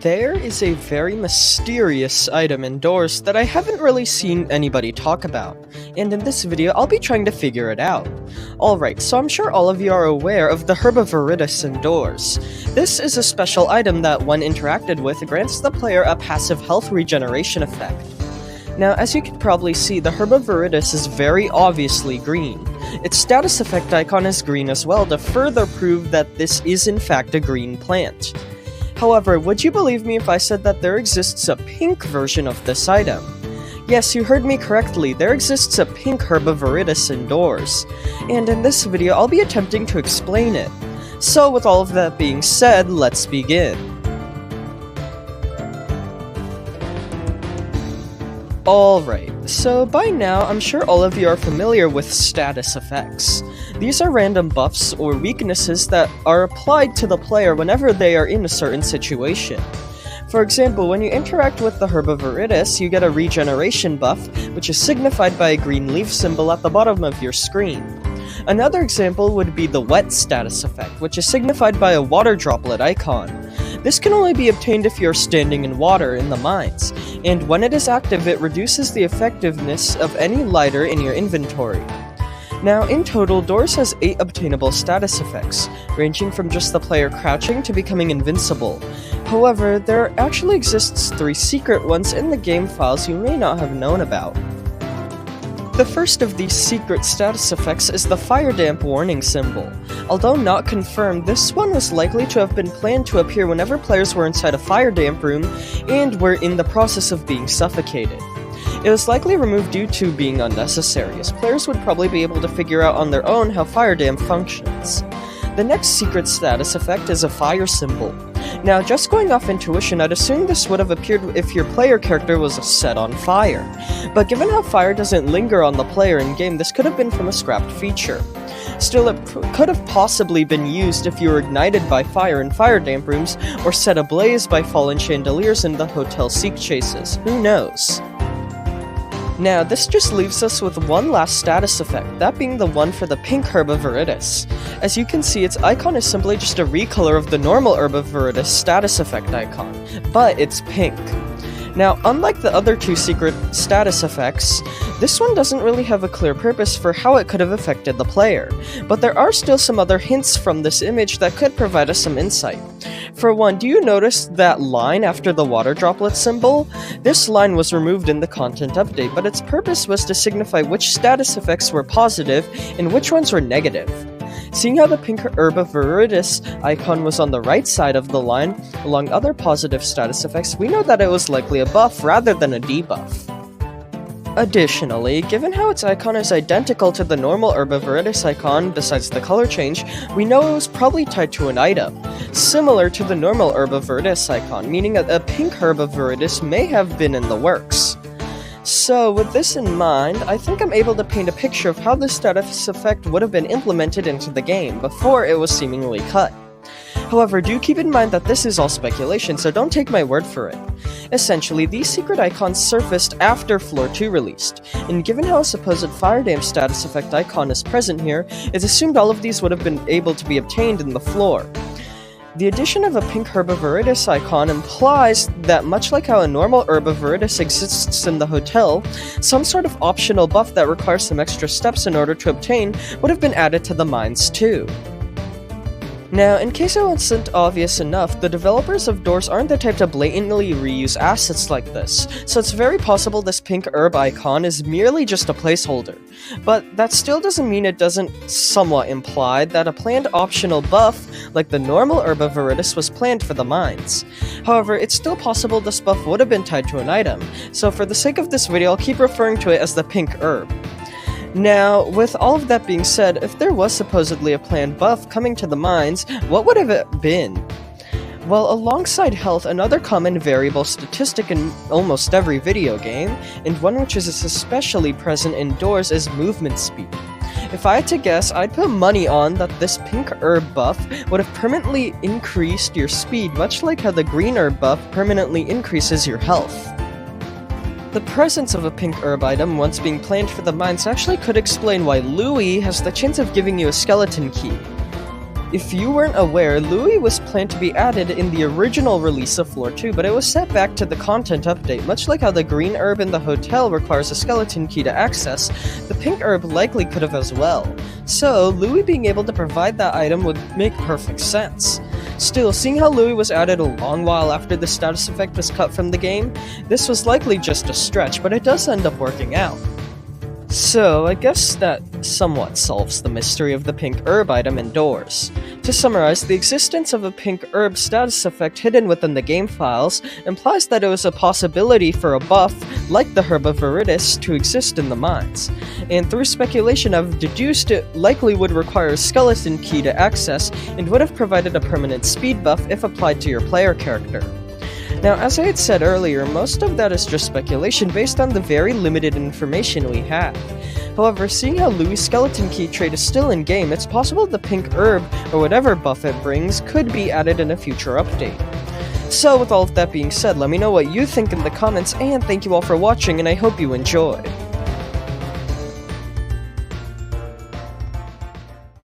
There is a very mysterious item indoors that I haven't really seen anybody talk about, and in this video I'll be trying to figure it out. Alright, so I'm sure all of you are aware of the Herbiviridis indoors. This is a special item that, when interacted with, grants the player a passive health regeneration effect. Now, as you can probably see, the Herbiviridis is very obviously green. Its status effect icon is green as well to further prove that this is in fact a green plant. However, would you believe me if I said that there exists a pink version of this item? Yes, you heard me correctly, there exists a pink Herbiviridis indoors, and in this video I'll be attempting to explain it. So with all of that being said, let's begin. Alright, so by now I'm sure all of you are familiar with status effects. These are random buffs or weaknesses that are applied to the player whenever they are in a certain situation. For example, when you interact with the Herbiviridis, you get a regeneration buff, which is signified by a green leaf symbol at the bottom of your screen. Another example would be the wet status effect, which is signified by a water droplet icon. This can only be obtained if you're standing in water in the mines, and when it is active it reduces the effectiveness of any lighter in your inventory. Now, in total, Doors has 8 obtainable status effects, ranging from just the player crouching to becoming invincible. However, there actually exists 3 secret ones in the game files you may not have known about. The first of these secret status effects is the fire damp warning symbol. Although not confirmed, this one was likely to have been planned to appear whenever players were inside a fire damp room and were in the process of being suffocated. It was likely removed due to being unnecessary, as players would probably be able to figure out on their own how fire damp functions. The next secret status effect is a fire symbol. Now, just going off intuition, I'd assume this would have appeared if your player character was set on fire. But given how fire doesn't linger on the player in-game, this could have been from a scrapped feature. Still, it could have possibly been used if you were ignited by fire in fire damp rooms, or set ablaze by fallen chandeliers in the Hotel Seek chases. Who knows? Now, this just leaves us with one last status effect, that being the one for the pink Herbiviridis. As you can see, its icon is simply just a recolor of the normal Herbiviridis status effect icon, but it's pink. Now, unlike the other 2 secret status effects, this one doesn't really have a clear purpose for how it could have affected the player, but there are still some other hints from this image that could provide us some insight. For one, do you notice that line after the water droplet symbol? This line was removed in the content update, but its purpose was to signify which status effects were positive and which ones were negative. Seeing how the pink Herbiviridis icon was on the right side of the line, along other positive status effects, we know that it was likely a buff rather than a debuff. Additionally, given how its icon is identical to the normal Herbiviridis icon, besides the color change, we know it was probably tied to an item, similar to the normal Herbiviridis icon, meaning that a pink Herbiviridis may have been in the works. So, with this in mind, I think I'm able to paint a picture of how this status effect would have been implemented into the game before it was seemingly cut. However, do keep in mind that this is all speculation, so don't take my word for it. Essentially, these secret icons surfaced after Floor 2 released, and given how a supposed fire damp status effect icon is present here, it's assumed all of these would have been able to be obtained in the floor. The addition of a pink Herbiviridis icon implies that, much like how a normal Herbiviridis exists in the hotel, some sort of optional buff that requires some extra steps in order to obtain would have been added to the mines too. Now, in case it wasn't obvious enough, the developers of Doors aren't the type to blatantly reuse assets like this, so it's very possible this pink herb icon is merely just a placeholder. But that still doesn't mean it doesn't somewhat imply that a planned optional buff, like the normal Herbiviridis, was planned for the mines. However, it's still possible this buff would have been tied to an item, so for the sake of this video I'll keep referring to it as the pink herb. Now, with all of that being said, if there was supposedly a planned buff coming to the mines, what would have it been? Well, alongside health, another common variable statistic in almost every video game, and one which is especially present indoors, is movement speed. If I had to guess, I'd put money on that this pink herb buff would have permanently increased your speed, much like how the green herb buff permanently increases your health. The presence of a pink herb item once being planned for the mines actually could explain why Louis has the chance of giving you a skeleton key. If you weren't aware, Louis was planned to be added in the original release of Floor 2, but it was set back to the content update. Much like how the green herb in the hotel requires a skeleton key to access, the pink herb likely could have as well. So, Louis being able to provide that item would make perfect sense. Still, seeing how Louis was added a long while after the status effect was cut from the game, this was likely just a stretch, but it does end up working out. So, I guess that somewhat solves the mystery of the pink herb item indoors. To summarize, the existence of a pink herb status effect hidden within the game files implies that it was a possibility for a buff, like the Herb of Viridis, to exist in the mines. And through speculation, I've deduced it likely would require a skeleton key to access and would have provided a permanent speed buff if applied to your player character. Now, as I had said earlier, most of that is just speculation based on the very limited information we have. However, seeing how Louis' skeleton key trait is still in-game, it's possible the pink herb, or whatever buff it brings, could be added in a future update. So with all of that being said, let me know what you think in the comments, and thank you all for watching, and I hope you enjoyed.